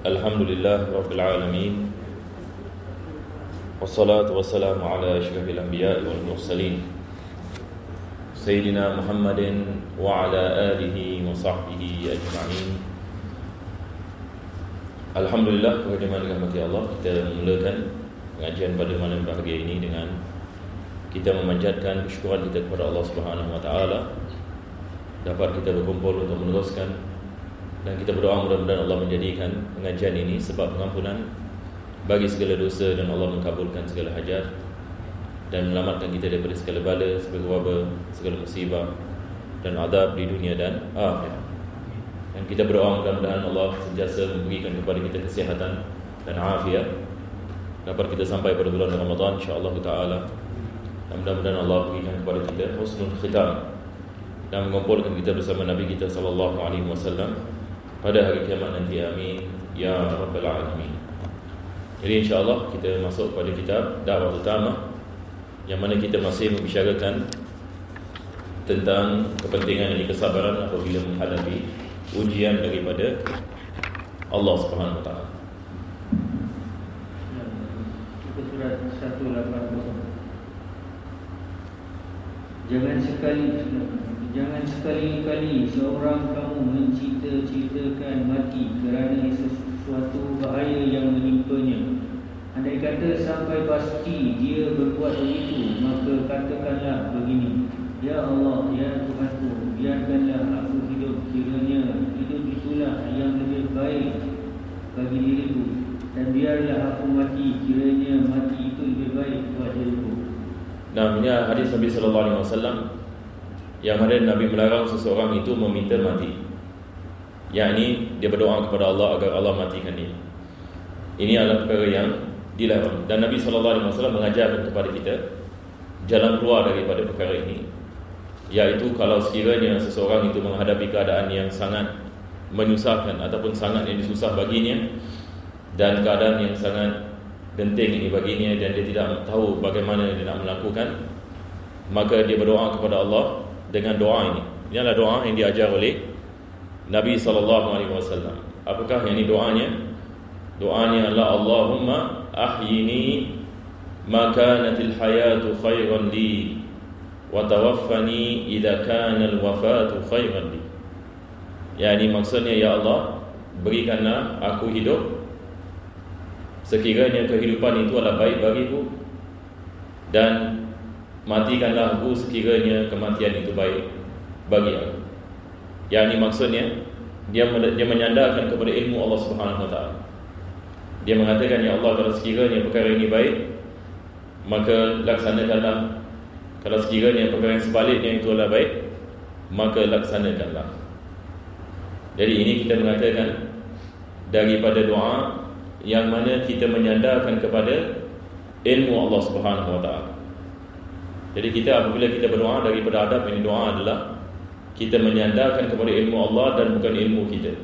Alhamdulillah Rabbil Alamin. Wassalatu wassalamu ala asyrafil anbiya'i wal mursalin Sayyidina Muhammadin wa ala alihi wa sahbihi ajma'in. Alhamdulillah, kehadiran rahmati Allah, kita memulakan pengajian pada malam bahagia ini dengan kita memanjatkan syukuran kita kepada Allah Subhanahu wa taala dapat kita berkumpul untuk meneruskan, dan kita berdoa mudah-mudahan Allah menjadikan pengajian ini sebab pengampunan bagi segala dosa, dan Allah mengabulkan segala hajat dan menyelamatkan kita daripada segala bala, segala wabak, segala musibah dan azab di dunia dan akhirat. Dan kita berdoa mudah-mudahan Allah sentiasa memberikan kepada kita kesihatan dan afiat, dapat kita sampai pada bulan Ramadan insya-Allah taala, dan mudah-mudahan Allah berikan kepada kita husnul khitam dan mengumpulkan kita bersama Nabi kita sallallahu alaihi wasallam pada hari kiamat nanti, amin ya rabbal alamin. Jadi insya-Allah kita masuk pada kitab Dakwah Utama, yang mana kita masih membicarakan tentang kepentingan dan kesabaran apabila menghadapi ujian daripada Allah Subhanahu wa taala. Kita surat 180. Jangan sekali-kali seorang kamu mencita-citakan mati kerana sesuatu bahaya yang menimpanya. Andai kata sampai pasti dia berbuat begitu, maka katakanlah begini: Ya Allah, ya Tuhanku, biarkanlah aku hidup, kiranya hidup itulah yang lebih baik bagi diriku, dan biarlah aku mati, kiranya mati itu lebih baik buat diriku. Nah, ini hadis Nabi sallallahu alaihi wasallam yang mana Nabi melarang seseorang itu meminta mati, yakni dia berdoa kepada Allah agar Allah matikan dia. Ini adalah perkara yang dilarang, dan Nabi sallallahu alaihi wasallam mengajarkan kepada kita jalan keluar daripada perkara ini, iaitu kalau sekiranya seseorang itu menghadapi keadaan yang sangat menyusahkan ataupun sangat yang susah baginya, dan keadaan yang sangat genting ini baginya, dan dia tidak tahu bagaimana dia nak melakukan, maka dia berdoa kepada Allah dengan doa ini. Ini adalah doa yang diajar oleh Nabi SAW. Apakah yang ini doanya? Doanya adalah Allahumma ahyini ma kanatil hayatu khairan li wa tawaffani idza kana al-wafatu khairan li. Yani maksudnya, ya Allah, berikanlah aku hidup sekiranya kehidupan itu adalah baik bagiku, dan matikanlah aku sekiranya kematian itu baik bagi aku. Yang ini maksudnya dia menyandarkan kepada ilmu Allah Subhanahu wa taala. Dia mengatakan, ya Allah, kalau sekiranya perkara ini baik, maka laksanakanlah. Kalau sekiranya perkara yang sebaliknya itu adalah baik, maka laksanakanlah. Jadi ini kita mengatakan daripada doa yang mana kita menyandarkan kepada ilmu Allah Subhanahu wa taala. Jadi kita apabila kita berdoa, daripada adab ini doa adalah kita menyandarkan kepada ilmu Allah dan bukan ilmu kita.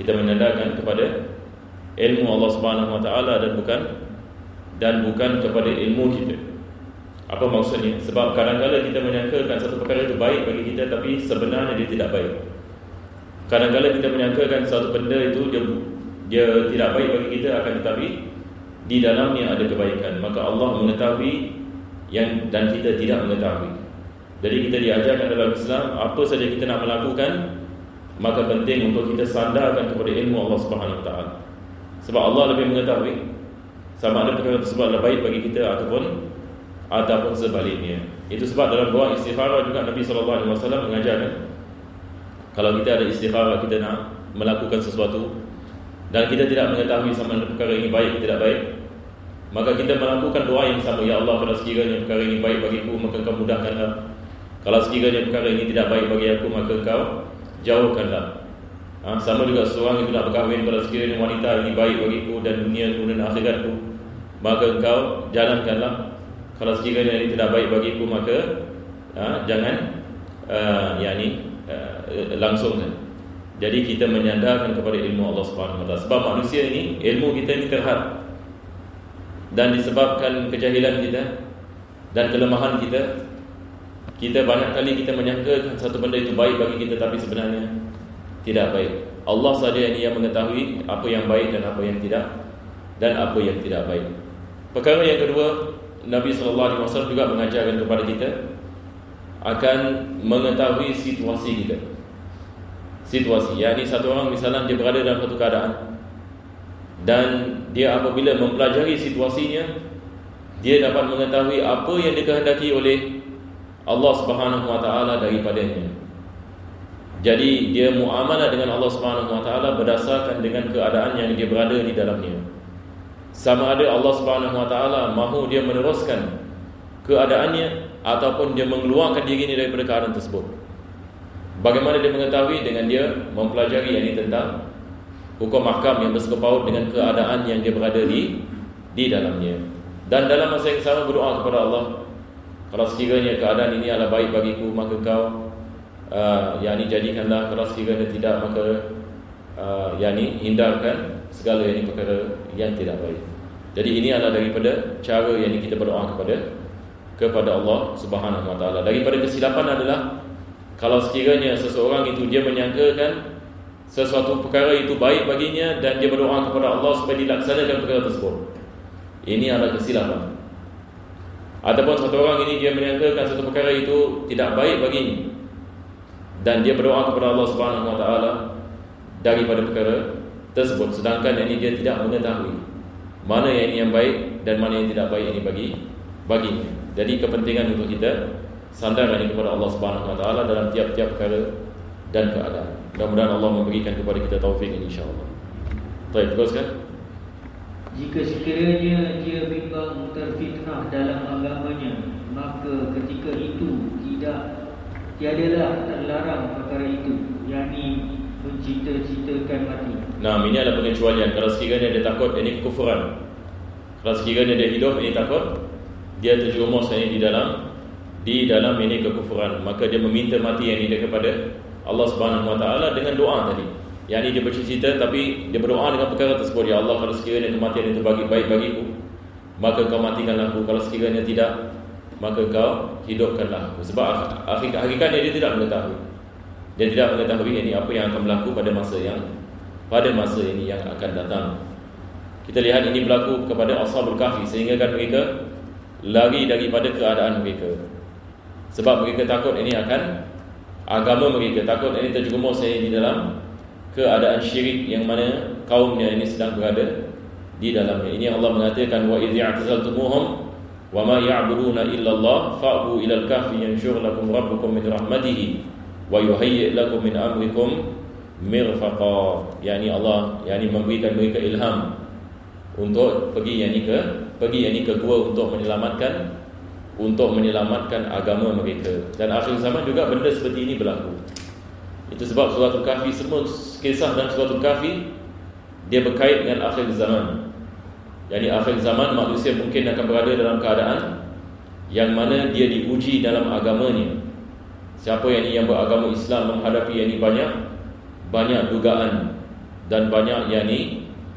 Kita menyandarkan kepada ilmu Allah Subhanahu wa taala dan bukan kepada ilmu kita. Apa maksudnya? Sebab kadang-kadang kita menyangkakan satu perkara itu baik bagi kita, tapi sebenarnya dia tidak baik. Kadang-kadang kita menyangkakan satu benda itu dia tidak baik bagi kita, akan tetapi di dalamnya ada kebaikan. Maka Allah mengetahui dan kita tidak mengetahui. Jadi kita diajarkan dalam Islam, apa saja kita nak melakukan, maka penting untuk kita sandarkan kepada ilmu Allah Subhanahu wa taala. Sebab Allah lebih mengetahui sama ada perkara tersebut adalah baik bagi kita ataupun sebaliknya. Itu sebab dalam doa istikharah juga Nabi sallallahu alaihi wasallam mengajarkan, kalau kita ada istikharah, kita nak melakukan sesuatu dan kita tidak mengetahui sama ada perkara ini baik atau tidak baik, maka kita melakukan doa yang sama. Ya Allah, kalau sekiranya perkara ini baik bagiku, maka Engkau mudahkanlah. Kalau sekiranya perkara ini tidak baik bagi aku, maka Engkau jauhkanlah. Sama juga seorang itu nak berkahwin, kalau sekiranya wanita ini baik bagiku dan duniaku dan akhiratku, maka Engkau jalankanlah. Kalau sekiranya ini tidak baik bagiku, maka jangan langsungkan. Jadi kita menyandarkan kepada ilmu Allah Subhanahu wa taala. Sebab manusia ini, ilmu kita ini terhad, dan disebabkan kejahilan kita dan kelemahan kita, kita banyak kali kita menyangka satu benda itu baik bagi kita, tapi sebenarnya tidak baik. Allah sahaja yang mengetahui apa yang baik dan apa yang tidak baik. Perkara yang kedua, Nabi SAW juga mengajarkan kepada kita akan mengetahui situasi kita. Situasi, yakni satu orang misalnya dia berada dalam satu keadaan dan dia apabila mempelajari situasinya, dia dapat mengetahui apa yang dikehendaki oleh Allah Subhanahu Wa Taala daripadanya. Jadi dia muamalah dengan Allah Subhanahu Wa Taala berdasarkan dengan keadaan yang dia berada di dalamnya. Sama ada Allah Subhanahu Wa Taala mahu dia meneruskan keadaannya ataupun dia mengeluarkan dirinya daripada keadaan tersebut. Bagaimana dia mengetahui? Dengan dia mempelajari ini tentang hukum ahkam yang bersangkut paut dengan keadaan yang dia berada di dalamnya. Dan dalam masa yang sama berdoa kepada Allah, kalau sekiranya keadaan ini adalah baik bagiku, maka kau yakni jadikanlah. Kalau sekiranya tidak, maka yakni hindarkan segala yang perkara yang tidak baik. Jadi ini adalah daripada cara yang kita berdoa kepada Allah Subhanahu Wa Taala. Daripada kesilapan adalah kalau sekiranya seseorang itu dia menyangkakan sesuatu perkara itu baik baginya dan dia berdoa kepada Allah supaya dilaksanakan perkara tersebut. Ini adalah kesilapan. Ataupun satu orang ini dia menyangkakan satu perkara itu tidak baik baginya dan dia berdoa kepada Allah Subhanahu Wa Taala daripada perkara tersebut, sedangkan ini dia tidak mengetahui mana yang baik dan mana yang tidak baik ini baginya. Jadi kepentingan untuk kita sandarkan ini kepada Allah Subhanahu Wa Taala dalam tiap-tiap perkara dan keadaan. Mudah-mudahan Allah memberikan kepada kita taufik ini, insya-Allah. Baik, teruskan. Jika sekiranya dia bimbang terfitnah dalam agamanya, maka ketika itu tiadalah terlarang perkara itu, yakni mencita-citakan mati. Nah, ini adalah pengecualian. Kalau sekiranya dia takut ini kekufuran, kalau sekiranya dia hidup ini takut dia terjerumus ini di dalam ini kekufuran, maka dia meminta mati yang ini kepada Allah Subhanahu Wa Taala dengan doa tadi. Yang ini dia bercita-cita tapi dia berdoa dengan perkara tersebut. Ya Allah, kalau sekiranya kematian itu baik bagiku, maka kau matikanlah aku. Kalau sekiranya tidak, maka kau hidupkanlah aku. Sebab hakikatnya dia tidak mengetahui. Dia tidak mengetahui ini apa yang akan berlaku pada masa ini yang akan datang. Kita lihat ini berlaku kepada Ashabul Kahfi, sehingga kan mereka lari daripada keadaan mereka. Sebab mereka takut ini akan agama mereka, takut ini terjerumus di dalam keadaan syirik yang mana kaumnya ini sedang berada di dalamnya. Ini Allah mengatakan wa idh i'tazaltumuhum wa ma ya'buduna illa Allah fa'bu ila al-kahfi yanshur lakum rabbukum min rahmatihi wa yuhayyi' lakum min amrikum mirfaqa. Yani Allah memberikan mereka ilham untuk pergi ke gua untuk menyelamatkan agama mereka. Dan akhir zaman juga benda seperti ini berlaku. Itu sebab suratul Kahfi, semua kisah dan suratul Kahfi dia berkait dengan akhir zaman. Yani akhir zaman manusia mungkin akan berada dalam keadaan yang mana dia diuji dalam agamanya. Siapa yang beragama Islam menghadapi ini banyak dugaan dan banyak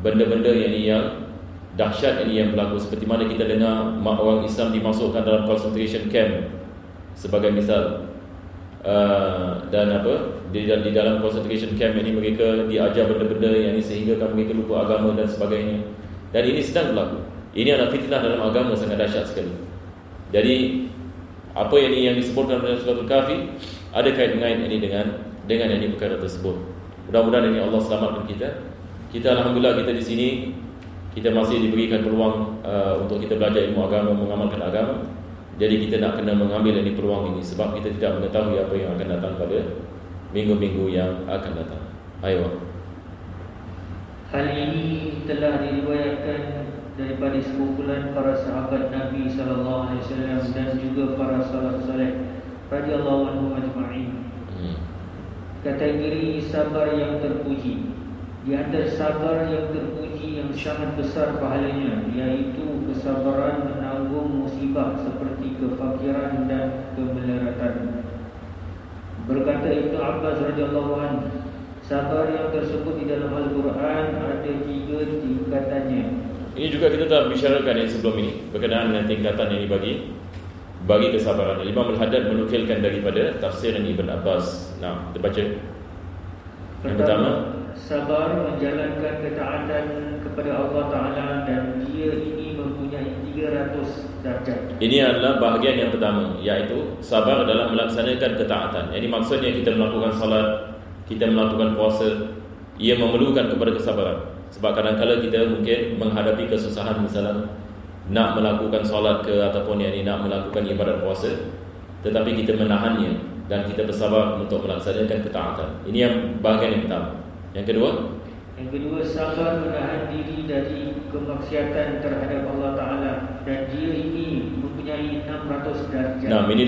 benda-benda yang dahsyat ini yang berlaku, seperti mana kita dengar orang Islam dimasukkan dalam concentration camp sebagai misal. Dan di dalam concentration camp ini mereka diajar benda-benda yang sehingga mereka lupa agama dan sebagainya. Dan ini sedang berlaku. Ini adalah fitnah dalam agama sangat dahsyat sekali. Jadi apa yang disebutkan dalam suratul Kahfi ada kait ini dengan ini perkara tersebut. Mudah-mudahan ini Allah selamatkan kita. Kita alhamdulillah kita di sini kita masih diberikan peluang untuk kita belajar ilmu agama, mengamalkan agama. Jadi kita nak kena mengambil ini peluang ini, sebab kita tidak mengetahui apa yang akan datang pada minggu-minggu yang akan datang. Ayo. Hal ini telah diriwayatkan daripada sekumpulan para sahabat Nabi sallallahu alaihi wasallam dan juga para salaf saleh radhiyallahu anhum ajma'in. Kategori sabar yang terpuji. Di antara sabar yang terpuji yang sangat besar pahalanya, iaitu kesabaran menanggung musibah seperti kefakiran dan kemelaratan. Berkata Ibnu Abbas radhiyallahu anhu, sabar yang tersebut di dalam Al-Quran ada 3 tingkatannya. Ini juga kita telah bicarakan yang sebelum ini berkenaan dengan tingkatan ini bagi kesabaran. Imam Al-Haddad menukilkan daripada tafsir Ibn Abbas. Nah, kita baca. Yang pertama, sabar menjalankan ketaatan kepada Allah Ta'ala, dan dia ini mempunyai 300 darjat. Ini adalah bahagian yang pertama, iaitu sabar dalam melaksanakan ketaatan. Jadi maksudnya kita melakukan salat, kita melakukan puasa, ia memerlukan kepada kesabaran. Sebab kadang-kadang kita mungkin menghadapi kesusahan, misalnya nak melakukan salat ke ataupun nak melakukan ibadat puasa, tetapi kita menahannya dan kita bersabar untuk melaksanakan ketaatan. Ini yang bahagian yang pertama. Yang kedua, sabar menahan diri dari kemaksiatan terhadap Allah Ta'ala, dan dia ini mempunyai 600 darjat. Nah, ini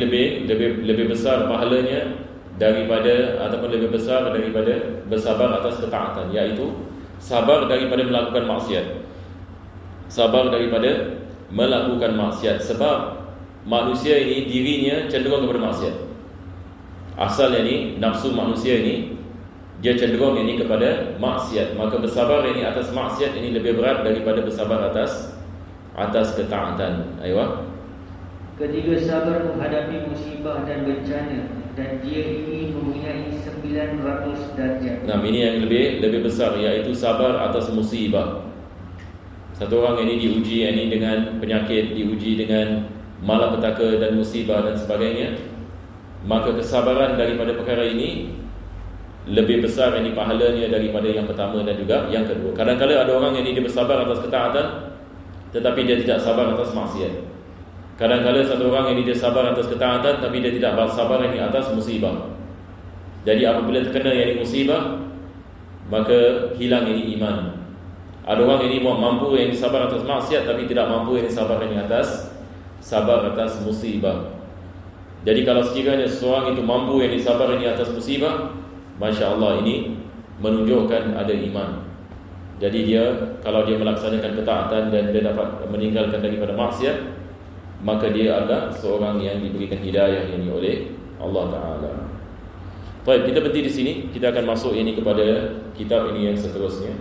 lebih besar pahalanya daripada, ataupun lebih besar daripada bersabar atas ketaatan, iaitu sabar daripada melakukan maksiat. Sabar daripada melakukan maksiat. Sebab manusia ini dirinya cenderung kepada maksiat. Asalnya ni nafsu manusia ini dia cenderung ini kepada maksiat. Maka bersabar ini atas maksiat ini lebih berat daripada bersabar atas ketaatan. Aywa. Ketiga, sabar menghadapi musibah dan bencana, dan dia ini mempunyai 900 darjat. Nah, ini yang lebih besar, iaitu sabar atas musibah. Satu orang ini diuji ini dengan penyakit, diuji dengan malapetaka dan musibah dan sebagainya. Maka kesabaran daripada perkara ini lebih besar ini pahalanya daripada yang pertama dan juga yang kedua. Kadang-kadang ada orang yang dia bersabar atas ketaatan, tetapi dia tidak sabar atas maksiat. Kadang-kadang satu orang yang dia sabar atas ketaatan, tapi dia tidak sabar ini atas musibah. Jadi apabila terkena yang musibah, maka hilang ini iman. Ada orang ini mampu yang sabar atas maksiat, tapi tidak mampu yang sabar ini atas musibah. Jadi kalau sekiranya seorang itu mampu yang sabar ini atas musibah, Masya Allah, ini menunjukkan ada iman. Jadi dia, kalau dia melaksanakan ketaatan dan dia dapat meninggalkan daripada maksiat, maka dia adalah seorang yang diberikan hidayah ini oleh Allah Ta'ala. Baik, kita berhenti di sini. Kita akan masuk ini kepada kitab ini yang seterusnya.